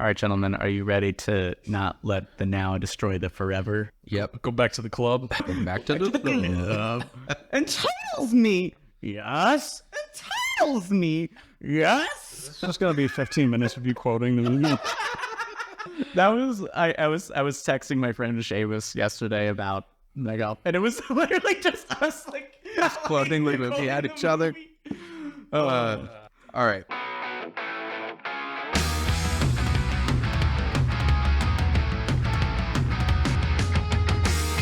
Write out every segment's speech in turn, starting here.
All right, gentlemen, are you ready to not let the now destroy the forever? Yep. Go back to the club. Go back to the club. Entitles me. Yes. Entitles me. Yes. It's just gonna be 15 minutes of you quoting the movie. That was I was texting my friend Seamus yesterday about Megalopolis, and it was literally just us like Just quoting the movie at each other. All right.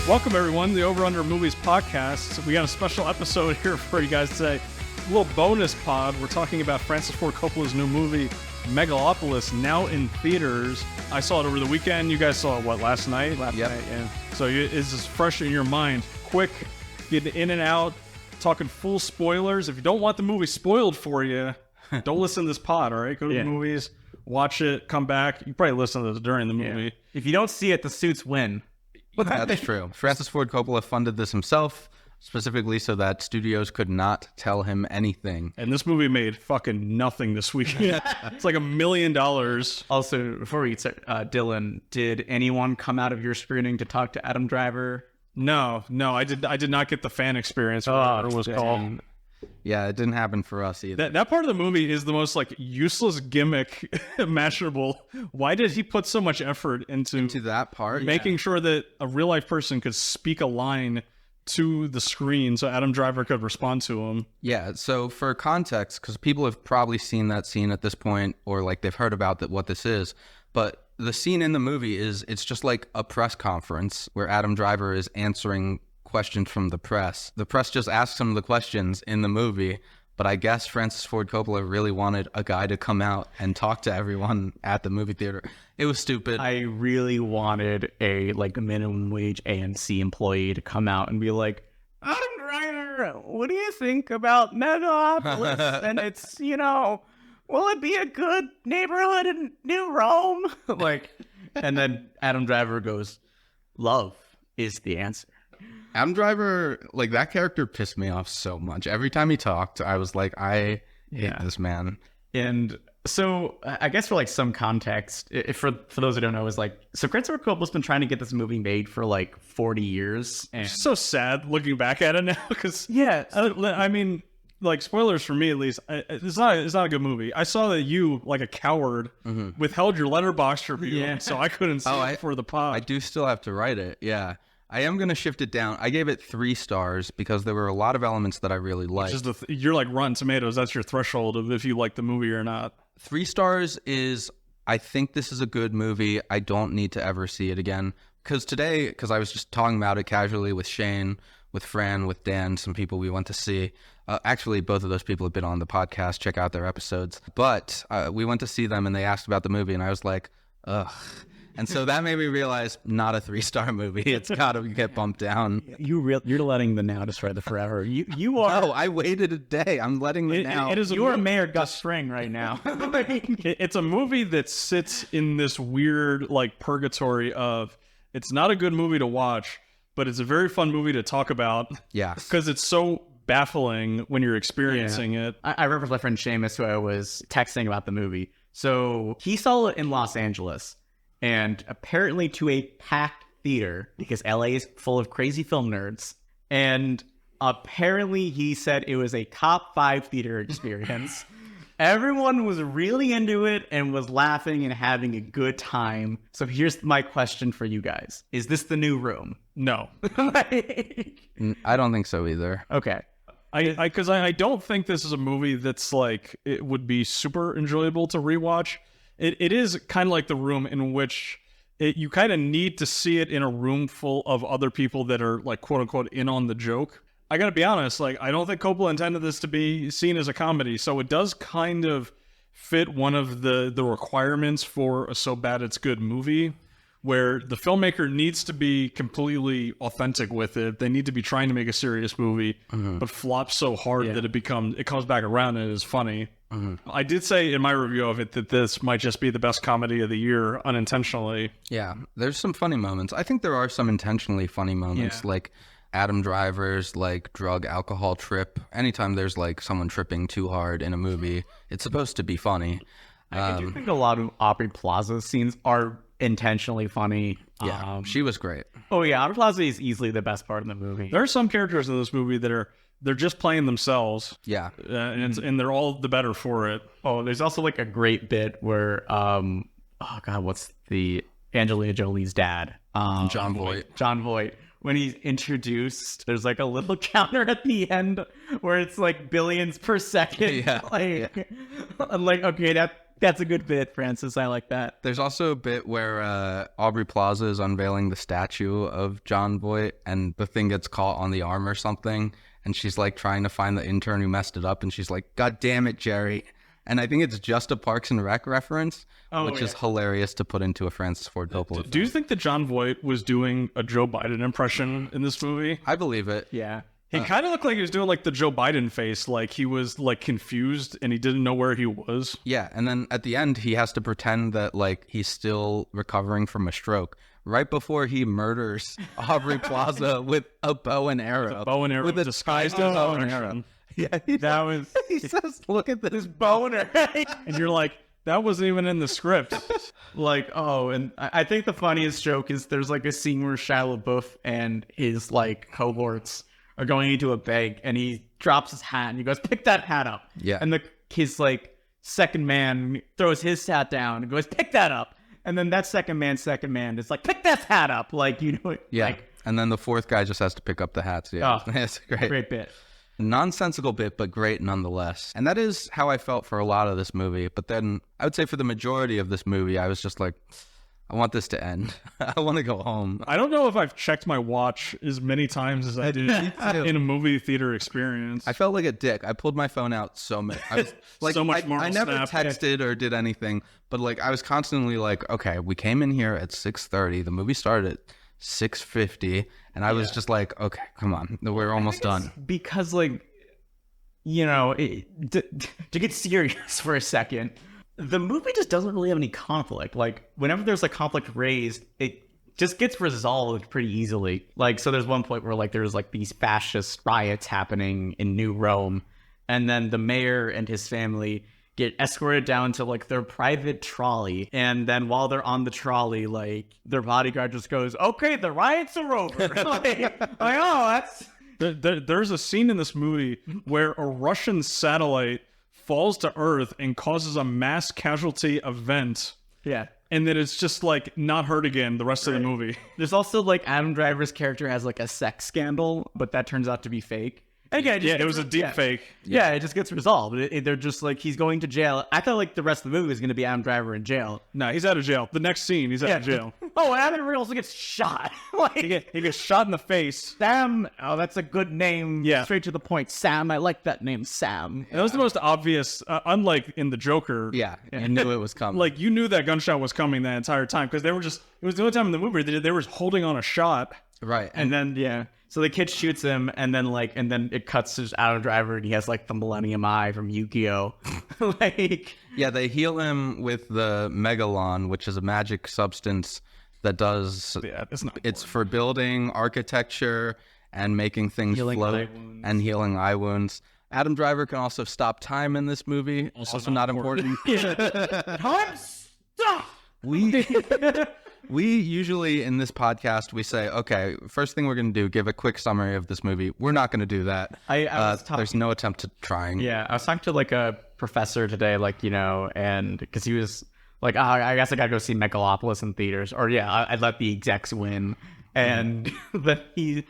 Welcome, everyone, to the Over Under Movies podcast. We got a special episode here for you guys today. A little bonus pod. We're talking about Francis Ford Coppola's new movie, Megalopolis, now in theaters. I saw it over the weekend. You guys saw it, what, last night? Last night, yeah. So it's just fresh in your mind. Quick, get in and out, talking full spoilers. If you don't want the movie spoiled for you, don't listen to this pod, all right? Go to the movies, watch it, come back. You probably listen to this during the movie. Yeah. If you don't see it, the suits win. That's true. Francis Ford Coppola funded this himself, specifically so that studios could not tell him anything. And this movie made fucking nothing this weekend. It's like $1 million. Also, before we start, Dylan, did anyone come out of your screening to talk to Adam Driver? No, I did not get the fan experience, whatever it was called. Yeah, it didn't happen for us either. That part of the movie is the most like useless gimmick imaginable. Why did he put so much effort into that part? Making sure that a real life person could speak a line to the screen so Adam Driver could respond to him. Yeah, so for context, because people have probably seen that scene at this point, or like they've heard about what this is, but the scene in the movie it's just like a press conference where Adam Driver is answering questions from the press. The press just asks him the questions in the movie, but I guess Francis Ford Coppola really wanted a guy to come out and talk to everyone at the movie theater. It was stupid. I really wanted a minimum wage ANC employee to come out and be like, Adam Driver, what do you think about Megalopolis? And it's, will it be a good neighborhood in New Rome? And then Adam Driver goes, love is the answer. Adam Driver, that character pissed me off so much. Every time he talked, I was like, I hate this man. And so I guess for some context, for those who don't know, is so Francis Ford Coppola's been trying to get this movie made for 40 years. And It's so sad looking back at it now because I mean, spoilers for me at least, it's not a good movie. I saw that you, like a coward, withheld your Letterboxd review, so I couldn't see it for the pod. I do still have to write it, yeah. I am going to shift it down. I gave it 3 stars because there were a lot of elements that I really liked. You're like Rotten Tomatoes. That's your threshold of if you like the movie or not. 3 stars is, I think this is a good movie. I don't need to ever see it again. Because I was just talking about it casually with Shane, with Fran, with Dan, some people we went to see. Actually, both of those people have been on the podcast. Check out their episodes. But we went to see them and they asked about the movie and I was like, ugh. And so that made me realize, not a 3-star movie. It's got to get bumped down. You're letting the now destroy the forever. You are. No, I waited a day. I'm letting the now. You are Mayor Gus Fring right now. It's a movie that sits in this weird purgatory of, it's not a good movie to watch, but it's a very fun movie to talk about. Yeah. Because it's so baffling when you're experiencing it. I referenced my friend Seamus, who I was texting about the movie. So he saw it in Los Angeles. And apparently to a packed theater, because LA is full of crazy film nerds. And apparently he said it was a top 5 theater experience. Everyone was really into it and was laughing and having a good time. So here's my question for you guys. Is this the new Room? No. I don't think so either. Okay. Because I don't think this is a movie that's it would be super enjoyable to rewatch. It is kind of like The Room, in which you kind of need to see it in a room full of other people that are quote unquote in on the joke. I gotta be honest, I don't think Coppola intended this to be seen as a comedy, so it does kind of fit one of the requirements for a so bad it's good movie, where the filmmaker needs to be completely authentic with it. They need to be trying to make a serious movie, but flop so hard that it comes back around and is funny. I did say in my review of it that this might just be the best comedy of the year unintentionally. Yeah, there's some funny moments. I think there are some intentionally funny moments, like Adam Driver's drug alcohol trip. Anytime there's someone tripping too hard in a movie, it's supposed to be funny. I do think a lot of Aubrey Plaza scenes are intentionally funny. Yeah, she was great. Oh yeah, Aubrey Plaza is easily the best part of the movie. There are some characters in this movie that they're just playing themselves. Yeah. And they're all the better for it. Oh, there's also like a great bit where oh god, what's the Angelina Jolie's dad? John Voight. John Voight. When he's introduced, there's like a little counter at the end where it's like billions per second. Yeah. I'm like, okay, that's a good bit, Francis. I like that. There's also a bit where Aubrey Plaza is unveiling the statue of John Voight, and the thing gets caught on the arm or something, and she's like trying to find the intern who messed it up, and she's like, "God damn it, Jerry!" And I think it's just a Parks and Rec reference, which is hilarious to put into a Francis Ford Coppola film. Do you think that John Voight was doing a Joe Biden impression in this movie? I believe it. Yeah. He kind of looked like he was doing like the Joe Biden face, like he was like confused and he didn't know where he was. Yeah, and then at the end, he has to pretend that like he's still recovering from a stroke. Right before he murders Aubrey Plaza with a bow and arrow. With a disguised as bow and arrow. Yeah, that was. He says, "Look at this boner." And you're like, that wasn't even in the script. Like, oh, and I think the funniest joke is there's like a scene where Shia LaBeouf and his like cohorts are going into a bank, and he drops his hat and he goes, "Pick that hat up." Yeah. And his like second man throws his hat down and goes, "Pick that up." And then that second man is like, "Pick that hat up." Like, you know, Yeah. like, And then the fourth guy just has to pick up the hats. Yeah. Oh, It's great. great bit. Nonsensical bit, but great nonetheless. And that is how I felt for a lot of this movie. But then I would say for the majority of this movie, I was just like, I want this to end. I want to go home. I don't know if I've checked my watch as many times as I did in a movie theater experience. I felt like a dick. I pulled my phone out so much. I was like, So much more I never snap. texted or did anything, but like I was constantly like, okay, we came in here at 6:30. The movie started at 6:50, and I was just like, okay, come on, we're almost done. Because, like, you know, to get serious for a second, the movie just doesn't really have any conflict. Like, whenever there's like conflict raised, it just gets resolved pretty easily. Like, so there's one point where like there's like these fascist riots happening in New Rome, and then the mayor and his family get escorted down to like their private trolley, and then while they're on the trolley, like their bodyguard just goes, "Okay, the riots are over." like, oh, that's There's a scene in this movie where a Russian satellite falls to Earth and causes a mass casualty event, yeah. and then it's just like not heard again the rest of the movie. There's also like Adam Driver's character has like a sex scandal, but that turns out to be fake. Again, Yeah, it was a deep fake. Yeah, it just gets resolved. They're just like, he's going to jail. I thought like the rest of the movie was going to be Adam Driver in jail. No, he's out of jail. The next scene, he's out of jail. Oh, and Adam Driver also gets shot. like He gets shot in the face. Sam. Oh, that's a good name. Yeah. Straight to the point. Sam. I like that name, Sam. That was the most obvious, unlike in the Joker. Yeah, I knew it was coming. Like, you knew that gunshot was coming that entire time because they were just, it was the only time in the movie they were holding on a shot. Right, And then, yeah. So the kid shoots him, and then it cuts to Adam Driver, and he has like the Millennium Eye from Yu-Gi-Oh. like, yeah, they heal him with the Megalon, which is a magic substance that does. Yeah, it's not. It's for building architecture and making things Healing float eye wounds. and healing eye wounds. Adam Driver can also stop time in this movie. Also not important. time stop. We usually in this podcast we say, okay, first thing we're going to do, give a quick summary of this movie. We're not going to do that. I was talking- There's no attempt to trying. Yeah, I was talking to like a professor today, like, you know, and because he was like, oh, I guess I gotta go see Megalopolis in theaters, or yeah, I'd let the execs win, and then he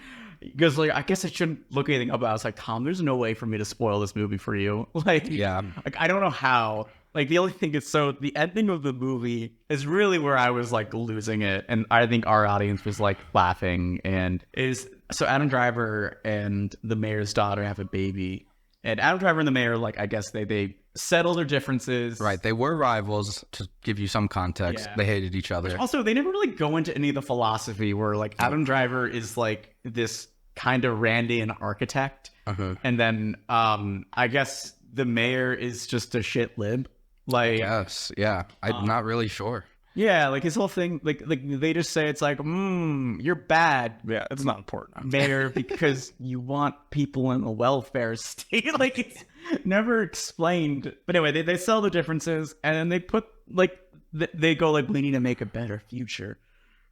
goes like, I guess I shouldn't look anything up. I was like, Tom, there's no way for me to spoil this movie for you. Like, Yeah. like I don't know how. Like, the only thing is, so the ending of the movie is really where I was like losing it, and I think our audience was like laughing. And so Adam Driver and the mayor's daughter have a baby, and Adam Driver and the mayor, like, I guess they settle their differences. Right. They were rivals, to give you some context. Yeah. They hated each other. Also, they never really go into any of the philosophy where like Adam Driver is like this kind of Randian architect, and then I guess the mayor is just a shit lib. Like, Yes. Yeah. I'm not really sure. Yeah, like his whole thing, like they just say it's like, you're bad, Yeah, it's not important. mayor, because you want people in the welfare state. Like it's never explained. But anyway, they sell the differences, and then they put like they go like, we need to make a better future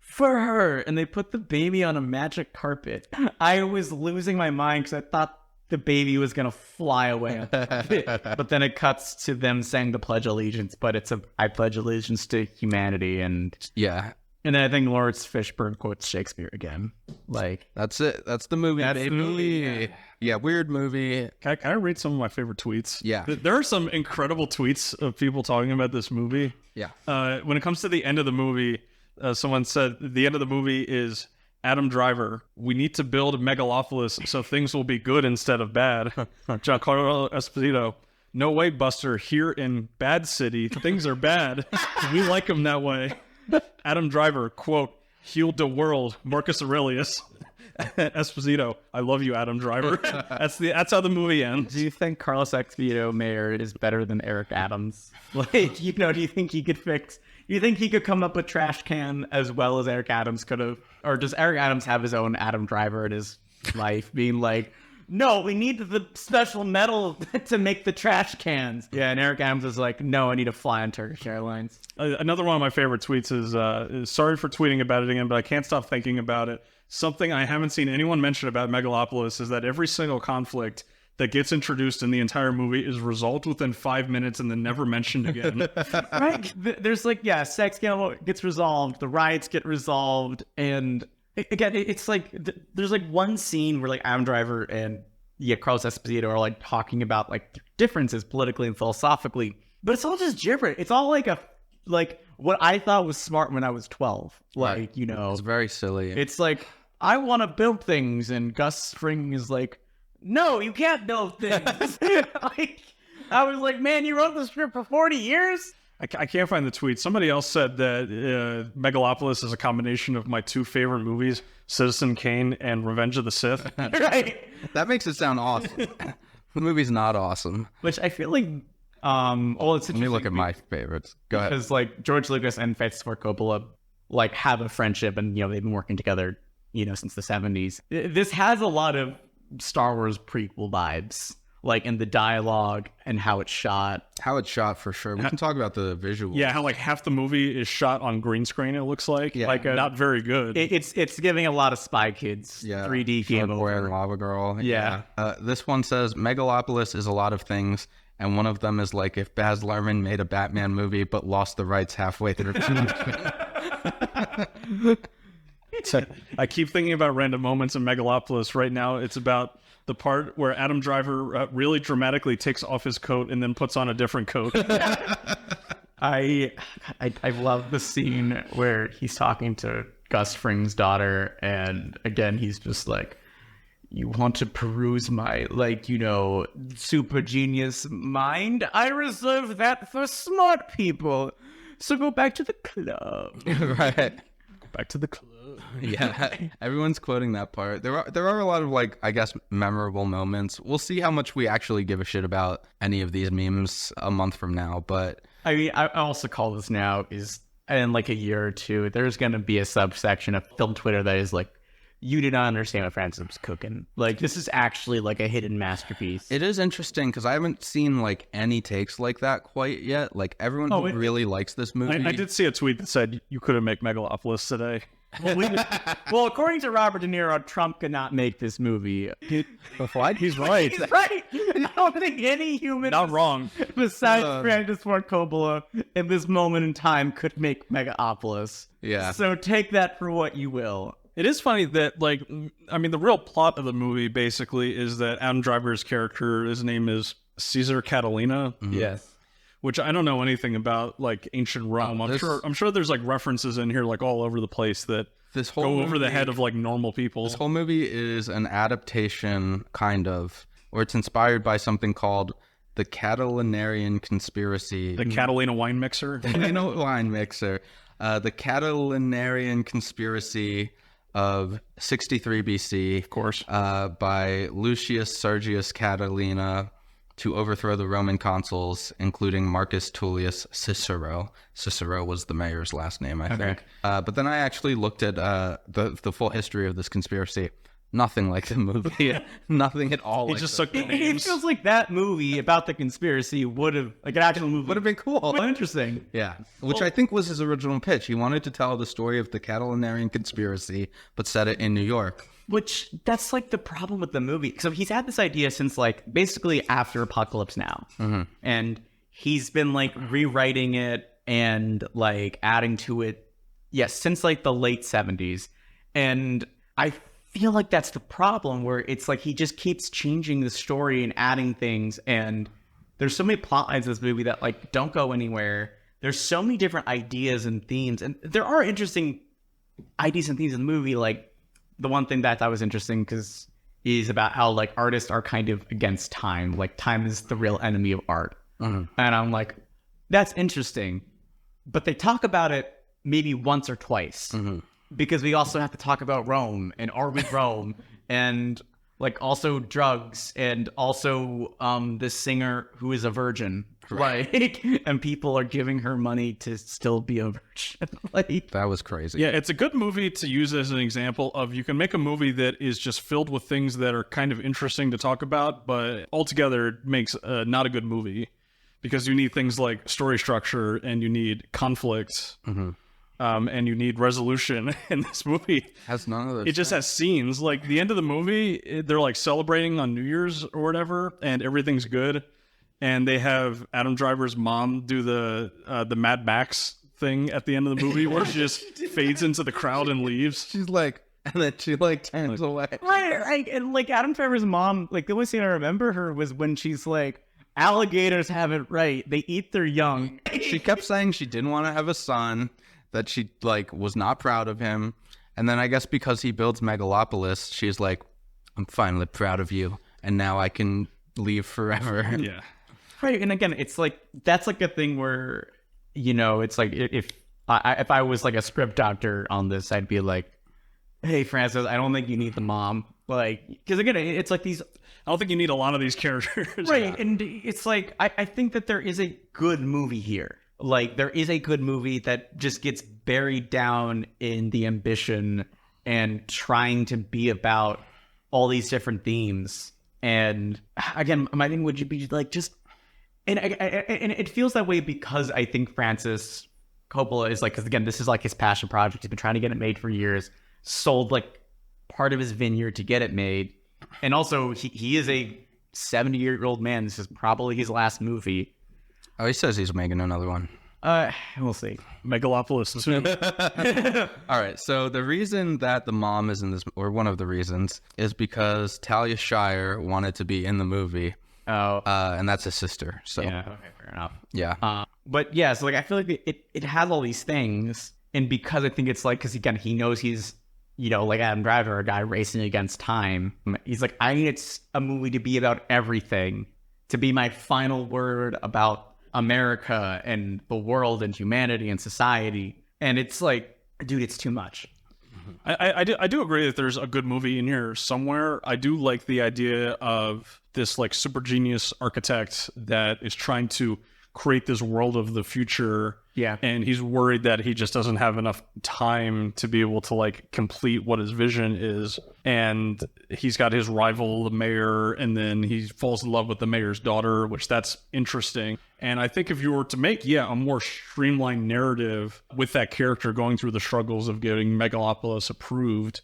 for her, and they put the baby on a magic carpet. I was losing my mind because I thought the baby was gonna fly away. But then it cuts to them saying the Pledge of Allegiance, but it's I pledge allegiance to humanity, and Yeah. then I think Lawrence Fishburne quotes Shakespeare again. Like That's it. That's the movie, That's the baby. movie, Yeah, weird movie. Can I read some of my favorite tweets? Yeah. There are some incredible tweets of people talking about this movie. Yeah. When it comes to the end of the movie, someone said the end of the movie is Adam Driver. We need to build Megalopolis so things will be good instead of bad. Giancarlo Esposito. No way, Buster. Here in Bad City, things are bad. We like them that way. Adam Driver, quote, healed the world. Marcus Aurelius. Esposito, I love you, Adam Driver. That's how the movie ends. do you think Carlos Esposito Mayer is better than Eric Adams? Like, do you think he could fix? Do you think he could come up with Trash Can as well as Eric Adams could have? Or does Eric Adams have his own Adam Driver in his life, being like, no, we need the special metal to make the trash cans? Yeah, and Eric Adams is like, no, I need to fly on Turkish Airlines. Another one of my favorite tweets is sorry for tweeting about it again, but I can't stop thinking about it. Something I haven't seen anyone mention about Megalopolis is that every single conflict that gets introduced in the entire movie is resolved within 5 minutes and then never mentioned again. Right? There's like, yeah, sex gets resolved, the riots get resolved, and again, it's like there's like one scene where like Adam Driver and Carlos Esposito are like talking about like differences politically and philosophically, but it's all just gibberish. It's all like what I thought was smart when I was 12. Like, Right. It's It's very silly. it's like, I want to build things, and Gus Fring is like, no, you can't build things. Like, I was like, man, you wrote the script for 40 years? I can't find the tweet. Somebody else said that Megalopolis is a combination of my two favorite movies, Citizen Kane and Revenge of the Sith. Right. That makes it sound awesome. The movie's not awesome. Which I feel like, it's Let me interesting look at my favorites. Go ahead. because like George Lucas and Francis Ford Coppola like have a friendship, and they've been working together since the 70s. This has a lot of Star Wars prequel vibes, like in the dialogue and how it's shot. How it's shot for sure. We can talk about the visuals. Yeah, how like half the movie is shot on green screen, it looks like. Yeah. Like not very good. It's giving a lot of Spy Kids 3D game Short Boy and over. Lava Girl. Yeah. This one says Megalopolis is a lot of things, and one of them is like if Baz Luhrmann made a Batman movie but lost the rights halfway through. I keep thinking about random moments in Megalopolis. Right now, it's about the part where Adam Driver really dramatically takes off his coat and then puts on a different coat. I love the scene where he's talking to Gus Fring's daughter, and again he's just like, you want to peruse my super genius mind? I reserve that for smart people. So go back to the club. Right. Back to the club. Yeah. Everyone's quoting that part. There are a lot of I guess memorable moments. We'll see how much we actually give a shit about any of these memes a month from now, but I mean, I also call this now is in like a year or two, there's going to be a subsection of film Twitter that is like, you do not understand what Francis was cooking. Like, this is actually like a hidden masterpiece. it is interesting because I haven't seen any takes like that quite yet. Like everyone who really likes this movie. I did see a tweet that said you couldn't make Megalopolis today. Well, according to Robert De Niro, Trump could not make this movie. What? He's right. He's right. I don't think any human Not wrong. besides Francis Ford Coppola in this moment in time could make Megalopolis. Yeah. So take that for what you will. It is funny that, the real plot of the movie basically is that Adam Driver's character, his name is Caesar Catalina. Yes. Which I don't know anything about, ancient Rome. I'm sure there's references in here all over the place that this whole go over the movie- head of normal people. This whole movie is an adaptation, kind of, or it's inspired by something called the Catalinarian Conspiracy. The Catalina wine mixer. Wine mixer. The Catalinarian Conspiracy of 63 BC, Of course. by Lucius Sergius Catalina, to overthrow the Roman consuls, including Marcus Tullius Cicero. Cicero was the mayor's last name, I think. But then I actually looked at the full history of this conspiracy. Nothing like the movie. Nothing at all. It just took the It names. feels like that movie about the conspiracy would have, like an actual movie, would have been cool. Well, interesting. Yeah, which I think was his original pitch. He wanted to tell the story of the Catalanarian conspiracy, but set it in New York. Which, that's like the problem with the movie. So he's had this idea since like basically after Apocalypse Now. And he's been like rewriting it and like adding to it, yes, since like the late 70s. And I feel like that's the problem, where it's like he just keeps changing the story and adding things. And there's so many plot lines in this movie that like don't go anywhere. There's so many different ideas and themes. And there are interesting ideas and themes in the movie, like the one thing that I thought was interesting because is about how like artists are kind of against time. Like time is the real enemy of art. And I'm like, that's interesting. But they talk about it maybe once or twice because we also have to talk about Rome and art with Rome and like also drugs and also this singer who is a virgin. Like, and people are giving her money to still be a virgin. Like, That was crazy. Yeah, it's a good movie to use as an example of you can make a movie that is just filled with things that are kind of interesting to talk about, but altogether it makes not a good movie because you need things like story structure and you need conflict and you need resolution. In this movie Has none of those. it just has scenes. Like the end of the movie, they're like celebrating on New Year's or whatever, and everything's good. And they have Adam Driver's mom do the Mad Max thing at the end of the movie, where she just fades into the crowd and leaves. She's like, and then she like turns away. right. And like Adam Driver's mom, like the only scene I remember her was when she's like, alligators have it right. They eat their young. She kept saying she didn't want to have a son, that she like was not proud of him. And then I guess because he builds Megalopolis, she's like, I'm finally proud of you. And now I can leave forever. Yeah. Right. And again, it's like, that's like a thing where, you know, it's like if I was like a script doctor on this, I'd be like, hey, Francis, I don't think you need the mom. Like, because again, it's like these. I don't think you need a lot of these characters. Right. And it's like, I think that there is a good movie here. Like, there is a good movie that just gets buried down in the ambition and trying to be about all these different themes. And again, my thing would be like, just, and it feels that way because I think Francis Coppola is like, because again, this is like his passion project. He's been trying to get it made for years, sold like part of his vineyard to get it made. And also he is a 70-year-old man. This is probably his last movie. Oh, he says he's making another one. We'll see. Megalopolis too. All right. So the reason that the mom is in this, or one of the reasons, is because Talia Shire wanted to be in the movie. Oh, And that's his sister. So yeah. Okay, fair enough. yeah. But yeah, so like I feel like it has all these things, and because I think it's like, because again, he knows he's, you know, like Adam Driver, a guy racing against time. He's like, I need a movie to be about everything, to be my final word about America and the world and humanity and society. And it's like, dude, it's too much. I do agree that there's a good movie in here somewhere. I do like the idea of this like super genius architect that is trying to create this world of the future. Yeah. And he's worried that he just doesn't have enough time to be able to like complete what his vision is. And he's got his rival, the mayor, and then he falls in love with the mayor's daughter, which that's interesting. And I think if you were to make, a more streamlined narrative with that character going through the struggles of getting Megalopolis approved,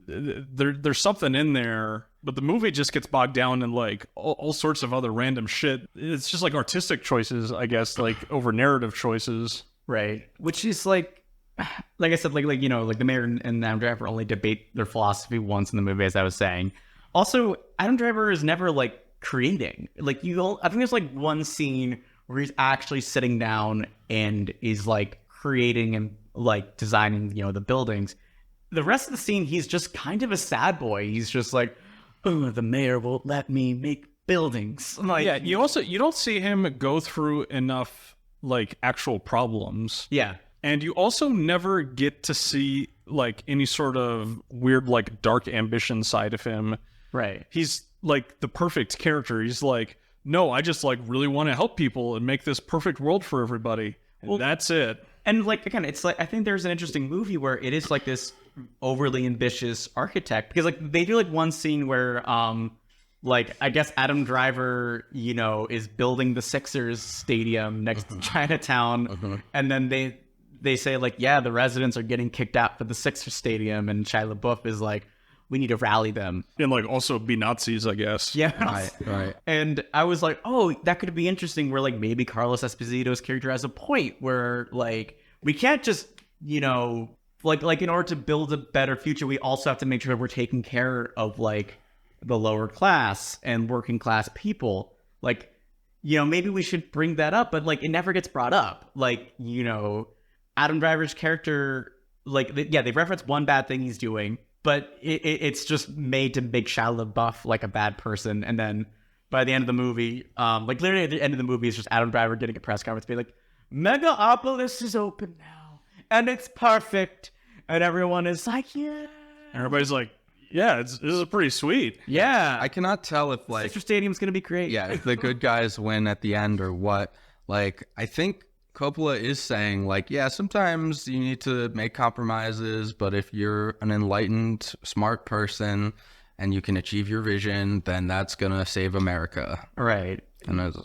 there's something in there. But the movie just gets bogged down in like all sorts of other random shit. It's just like artistic choices, I guess, like over narrative choices. Right. Which is like I said, like you know, like the mayor and Adam Driver only debate their philosophy once in the movie, as I was saying. Also, Adam Driver is never like creating. Like I think there's like one scene where he's actually sitting down and is like creating and like designing, you know, the buildings. The rest of the scene, he's just kind of a sad boy. He's just like, oh, the mayor won't let me make buildings. Like, Yeah, you don't see him go through enough like actual problems. yeah. And you also never get to see like any sort of weird like dark ambition side of him. Right. He's like the perfect character. He's like no, I just like really want to help people and make this perfect world for everybody. And that's it. And like, again, it's like, I think there's an interesting movie where it is like this overly ambitious architect, because like they do like one scene where like I guess Adam Driver, you know, is building the Sixers stadium next to Chinatown, and then they say like, yeah, the residents are getting kicked out for the Sixers stadium, and Shia LaBeouf is like, we need to rally them and like also be Nazis, I guess. Yeah, Right. And I was like, oh, that could be interesting. Where like maybe Carlos Esposito's character has a point where like we can't just, you know, like in order to build a better future, we also have to make sure we're taking care of like the lower class and working class people. Like, you know, maybe we should bring that up, but like it never gets brought up. Like, you know, Adam Driver's character, like, they reference one bad thing he's doing, but it's just made to make Shia LaBeouf like a bad person. And then by the end of the movie, like literally at the end of the movie, it's just Adam Driver getting a press conference being like, Megalopolis is open now and it's perfect. And everyone is like, yeah. Everybody's like, yeah, this is pretty sweet. Yeah. I cannot tell if like Sixer Stadium's going to be great. yeah, if the good guys win at the end or what. Like, I think Coppola is saying, like, yeah, sometimes you need to make compromises, but if you're an enlightened, smart person and you can achieve your vision, then that's going to save America. Right. And it's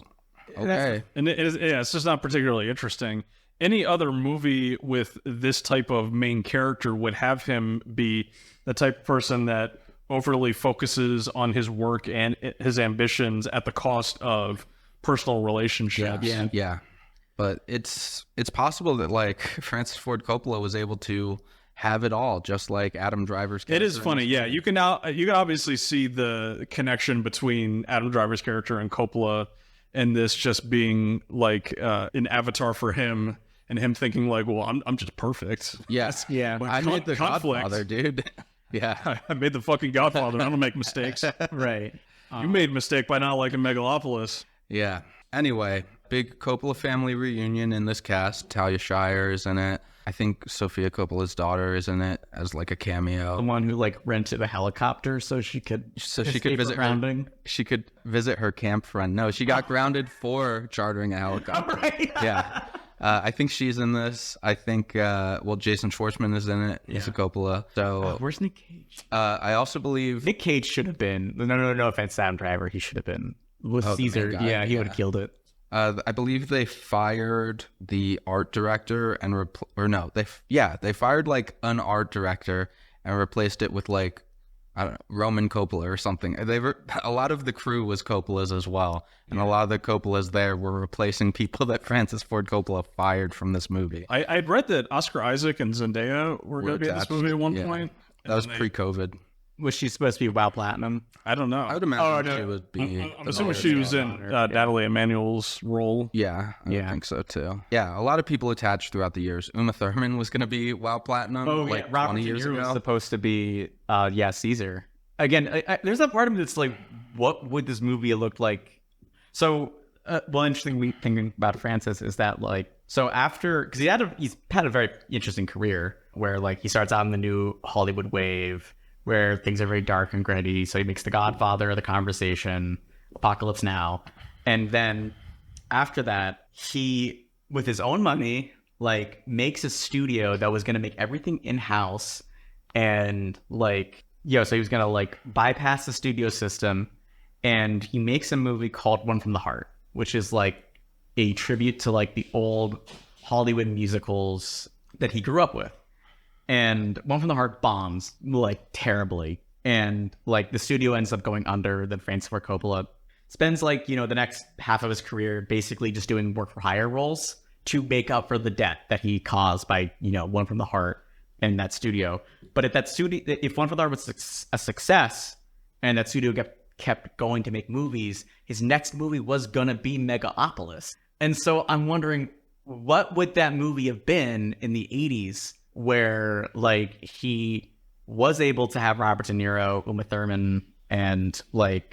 okay. And it's just not particularly interesting. Any other movie with this type of main character would have him be the type of person that overly focuses on his work and his ambitions at the cost of personal relationships. Yeah. But it's possible that, like, Francis Ford Coppola was able to have it all, just like Adam Driver's character. It is funny, yeah. You can obviously see the connection between Adam Driver's character and Coppola, and this just being like an avatar for him, and him thinking like, well, I'm just perfect. Yes. Yeah. I made the conflict. Godfather, dude. Yeah. I made the fucking Godfather. I don't make mistakes. Right. You made a mistake by not liking Megalopolis. Yeah. Anyway, big Coppola family reunion in this cast. Talia Shire is in it. I think Sofia Coppola's daughter is in it as like a cameo. The one who like rented a helicopter so she could visit grounding. She could visit her camp friend. No, she got grounded for chartering a helicopter. Right. Yeah. I think she's in this. I think, Jason Schwartzman is in it. He's a Coppola. So, Where's Nick Cage? I also believe Nick Cage should have been. No offense, Adam Driver. He should have been with Caesar. the main guy, Yeah, he would have killed it. I believe they fired the art director and they fired like an art director and replaced it with like, I don't know, Roman Coppola or something. A lot of the crew was Coppola's as well, and a lot of the Coppolas there were replacing people that Francis Ford Coppola fired from this movie. I'd read that Oscar Isaac and Zendaya were going to be in this attached. movie at one Yeah. point. That was pre-COVID. Was she supposed to be WoW Platinum? I don't know. I would imagine she would be. I'm assuming she was in Natalie Emanuel's role. Yeah, I think so too. Yeah, a lot of people attached throughout the years. Uma Thurman was going to be WoW Platinum like 20 years De Niro ago. was supposed to be, Caesar. Again, there's that part of me that's like, what would this movie have looked like? So, one interesting thing about Francis is that like, so after, because he's had a very interesting career where like he starts out in the new Hollywood wave, where things are very dark and gritty. So he makes The Godfather, The Conversation, Apocalypse Now. And then after that, he, with his own money, like makes a studio that was going to make everything in-house. And like, so he was going to like bypass the studio system. And he makes a movie called One from the Heart, which is like a tribute to like the old Hollywood musicals that he grew up with. And One from the Heart bombs like terribly, and like the studio ends up going under. Then Francis Ford Coppola spends like the next half of his career basically just doing work for hire roles to make up for the debt that he caused by One from the Heart and that studio. But if One from the Heart was a success and that studio kept going to make movies, his next movie was gonna be Megalopolis. And so I'm wondering, what would that movie have been in the 80s? Where like he was able to have Robert De Niro, Uma Thurman, and like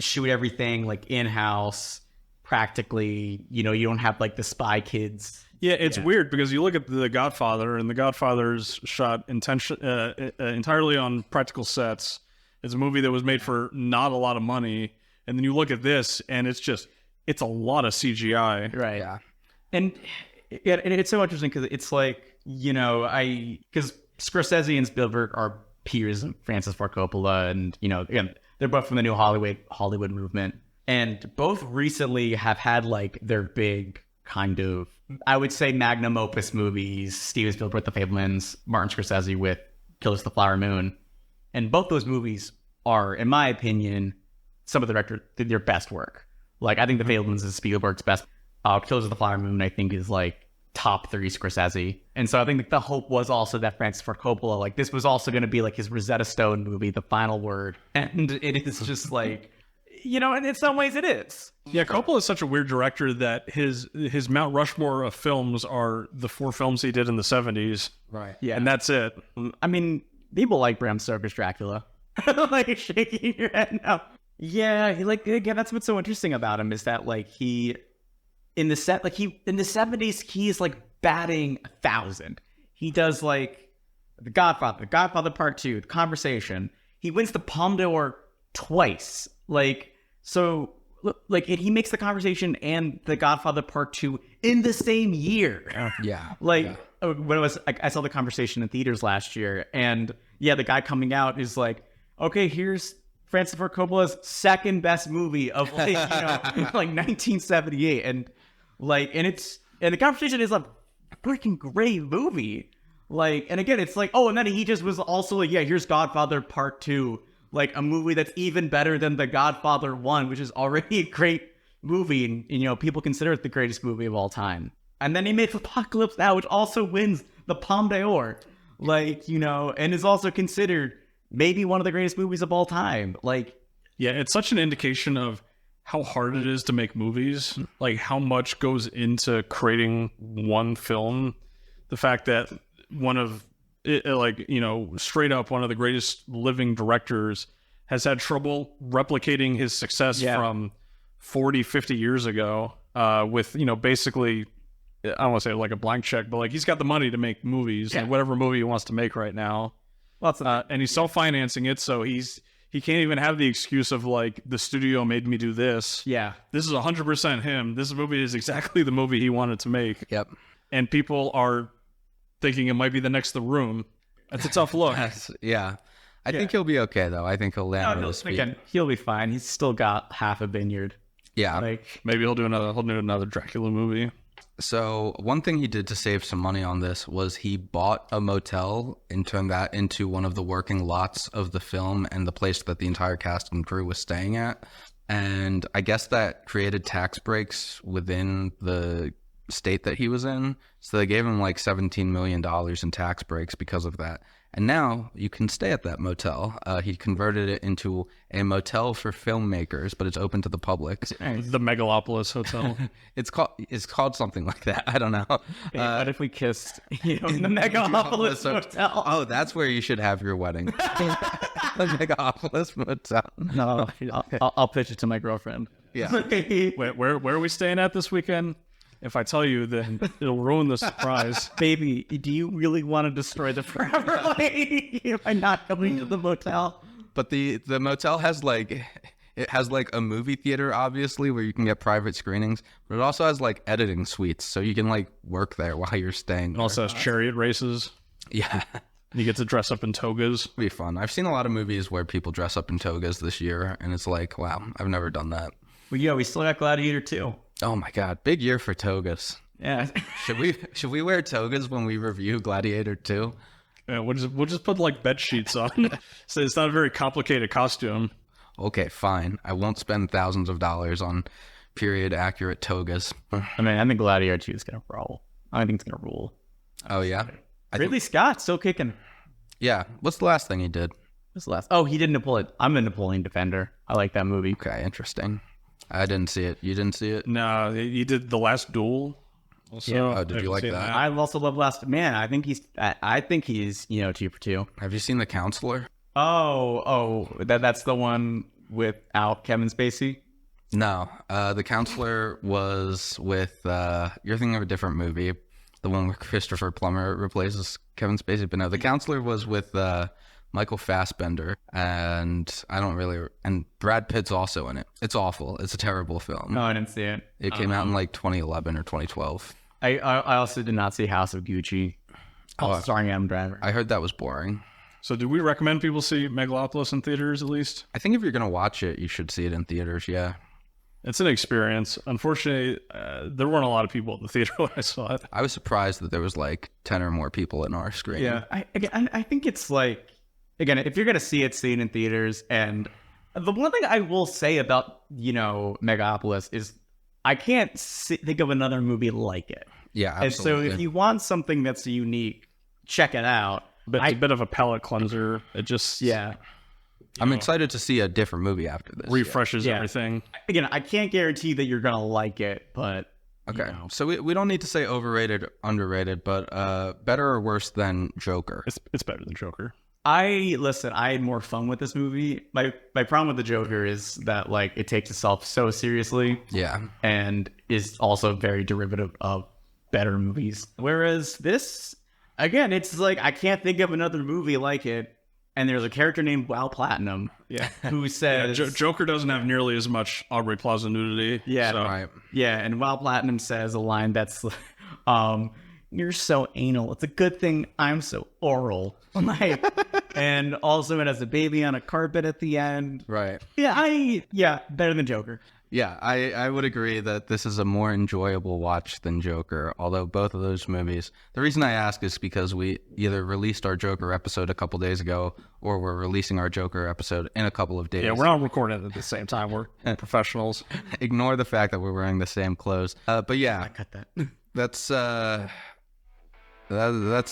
shoot everything like in-house practically. You don't have like the Spy Kids. Yeah, it's weird because you look at The Godfather, and The Godfather's shot entirely on practical sets. It's a movie that was made for not a lot of money, And then you look at this, and it's a lot of CGI. Right. Yeah. And it's so interesting because it's like, because Scorsese and Spielberg are peers of Francis Ford Coppola, and again, they're both from the new Hollywood movement, and both recently have had like their big kind of, I would say, magnum opus movies. Steven Spielberg, The Fabelmans, Martin Scorsese with Killers of the Flower Moon, and both those movies are, in my opinion, some of their best work. Like, I think The Fabelmans is Spielberg's best. Killers of the Flower Moon, I think, is like top 3 Scorsese. And so I think the hope was also that Francis Ford Coppola, like, this was also going to be like his Rosetta Stone movie, The Final Word. And it is just like, and in some ways it is. Yeah, Coppola is such a weird director that his Mount Rushmore of films are the 4 films he did in the 70s. Right. Yeah. And that's it. I mean, people like Bram Stoker's Dracula. Like, shaking your head now. Yeah, again, that's what's so interesting about him, is that like in the 70s, he's like batting 1,000. He does like The Godfather Part 2, The Conversation. He wins the Palme d'Or twice. Like, so, like, and he makes The Conversation and The Godfather Part 2 in the same year. Yeah. Like, when I saw The Conversation in theaters last year, and yeah, the guy coming out is like, okay, here's Francis Ford Coppola's second best movie of like, like 1978, and The Conversation is a freaking great movie. Like, and again, it's like, and then he just was also like, yeah, here's Godfather Part 2, like a movie that's even better than The Godfather 1, which is already a great movie, and people consider it the greatest movie of all time. And then he made Apocalypse Now, which also wins the Palme d'Or, like, and is also considered maybe one of the greatest movies of all time. Like, yeah, it's such an indication of how hard it is to make movies, like how much goes into creating one film. The fact that straight up one of the greatest living directors has had trouble replicating his success from 40, 50 years ago, with, basically, I don't want to say like a blank check, but like he's got the money to make movies, like whatever movie he wants to make right now. And he's self-financing it, so he can't even have the excuse of like, the studio made me do this. yeah, This is 100% him. This movie is exactly the movie he wanted to make. Yep. And people are thinking it might be the next The Room. That's a tough look. Yeah. I think he'll be okay, though. I think he'll land on his feet. again, he'll be fine. He's still got half a vineyard. Yeah. Like, Maybe he'll do another Dracula movie. So one thing he did to save some money on this was he bought a motel and turned that into one of the working lots of the film and the place that the entire cast and crew was staying at. And I guess that created tax breaks within the state that he was in. So they gave him like $17 million in tax breaks because of that. And now you can stay at that motel. He converted it into a motel for filmmakers, but it's open to the public. The Megalopolis Hotel. It's called something like that. I don't know. what if we kissed in the Megalopolis Hotel? Oh, that's where you should have your wedding. The Megalopolis Motel. No, I'll pitch it to my girlfriend. Yeah. Where are we staying at this weekend? If I tell you, then it'll ruin the surprise. Baby, do you really want to destroy the Forever Lady by not going to the motel? But the motel has like a movie theater, obviously, where you can get private screenings, but it also has like editing suites, so you can like work there while you're staying. It also has chariot races. Yeah. You get to dress up in togas. It'll be fun. I've seen a lot of movies where people dress up in togas this year, and it's like, wow, I've never done that. Well, yeah, we still got Gladiator 2. Oh my god, big year for togas. Yeah. Should we wear togas when we review Gladiator 2? Yeah, we'll just put like bed sheets on. So it's not a very complicated costume. Okay, fine. I won't spend thousands of dollars on period accurate togas. I mean, I think Gladiator 2 is going to roll. I think it's going to rule. Oh yeah. Ridley Scott still kicking. Yeah. What's the last thing he did? What's the last? Oh, he did Napoleon. I'm a Napoleon Defender. I like that movie. Okay, interesting. I didn't see it. You didn't see it? No, he did The Last Duel. Also, Yeah. Oh, did you like seen that? I also love Last Man. I think he's 2 for 2. Have you seen The Counselor? That's the one without Kevin Spacey. No. The Counselor was with you're thinking of a different movie. The one where Christopher Plummer replaces Kevin Spacey. But no, The Counselor was with Michael Fassbender, and and Brad Pitt's also in it. It's awful. It's a terrible film. No, I didn't see it. It came out in like 2011 or 2012. I also did not see House of Gucci. Starring Adam Driver. I heard that was boring. So do we recommend people see Megalopolis in theaters at least? I think if you're going to watch it, you should see it in theaters, yeah. It's an experience. Unfortunately, there weren't a lot of people at the theater when I saw it. I was surprised that there was like 10 or more people in our screen. Yeah, I think it's like, again, if you're going to see it in theaters. And the one thing I will say about, Megalopolis is I can't think of another movie like it. Yeah, absolutely. And so if you want something that's unique, check it out. But it's a bit of a palate cleanser. It just... Yeah. I'm excited to see a different movie after this. Refreshes everything. Again, I can't guarantee that you're going to like it, but... Okay, so we don't need to say overrated, underrated, but better or worse than Joker? It's better than Joker. I had more fun with this movie. My problem with the Joker is that like it takes itself so seriously. Yeah. And is also very derivative of better movies. Whereas this, again, it's like I can't think of another movie like it. And there's a character named Val Platinum, who says Joker doesn't have nearly as much Aubrey Plaza nudity. Yeah, so. Right. Yeah, and Val Platinum says a line that's, "You're so anal. It's a good thing I'm so oral." And also it has a baby on a carpet at the end. Right. Yeah, better than Joker. Yeah, I would agree that this is a more enjoyable watch than Joker, although both of those movies... The reason I ask is because we either released our Joker episode a couple days ago or we're releasing our Joker episode in a couple of days. Yeah, we're not recording it at the same time. We're professionals. Ignore the fact that we're wearing the same clothes. But yeah, I cut that. that's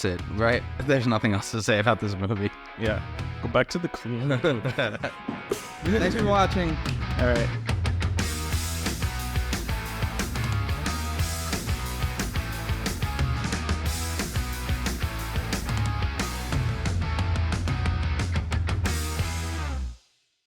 it, right? There's nothing else to say about this movie. Yeah. Go back to the club. Thanks for watching. All right.